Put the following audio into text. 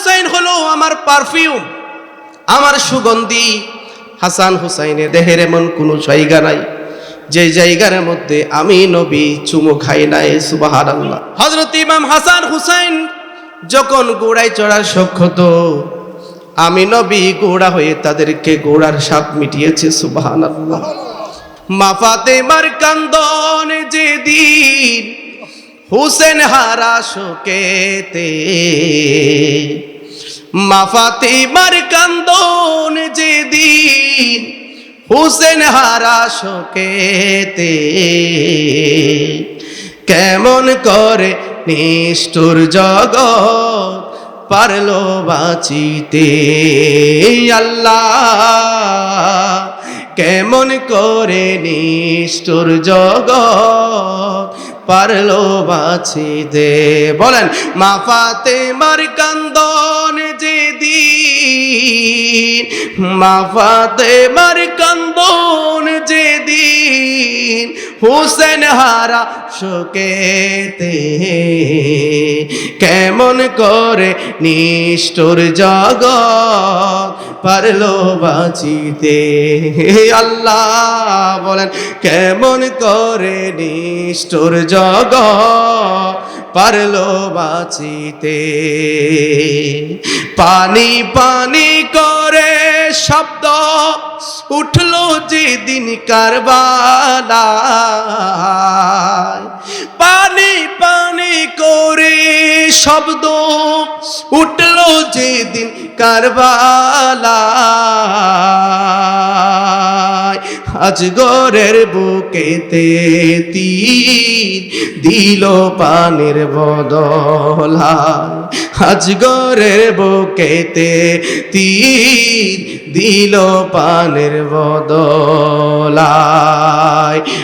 হুসাইন হলো আমার পারফিউম, আমার সুগন্ধি। হাসান হুসাইনের দেহের এমন কোনো জায়গা নাই যে জায়গার মধ্যে আমি নবী চুমু খাই নাই। সুবহানাল্লাহ। হযরত ইমাম হাসান হুসাইন যখন ঘোড়ায় চড়ার শখ হতো, আমি নবী ঘোড়া হয়ে তাদেরকে ঘোড়ার স্বাদ মিটিয়েছে। সুবহানাল্লাহ। মা ফাতেমার কান্দন যেদিন হুসেন হারা শোকেতে, মা ফাতেমার কান্দন যেদিন হুসেন হারা শোকেতে, কেমন করে নিষ্ঠুর জগৎ পারলো বাঁচিতে। আল্লাহ কেমন করে নিষ্ঠুর জগৎ পারলো বাঁচিতে। বলেন, মা ফাতেমার কান্দন যেদিন, মা ফাতেমার কান্দন যেদিন হুসেন হারা শোকেতে, কেমন করে নিষ্ঠুর জগৎ পারলো বাঁচিতে। আল্লাহ বলেন, কেমন করে নিষ্ঠুর জগৎ পারলো বাঁচিতে। পানি পানি করে শব্দ উঠলো যেদিন কারবালায়, পানি পানি করে শব্দ উঠলো যেদিন কারবালায়, আজগরের বুকেতে তীর দিল পানির বদলায়, আজগরের বুকেতে তীর দিল পানির বদলায়।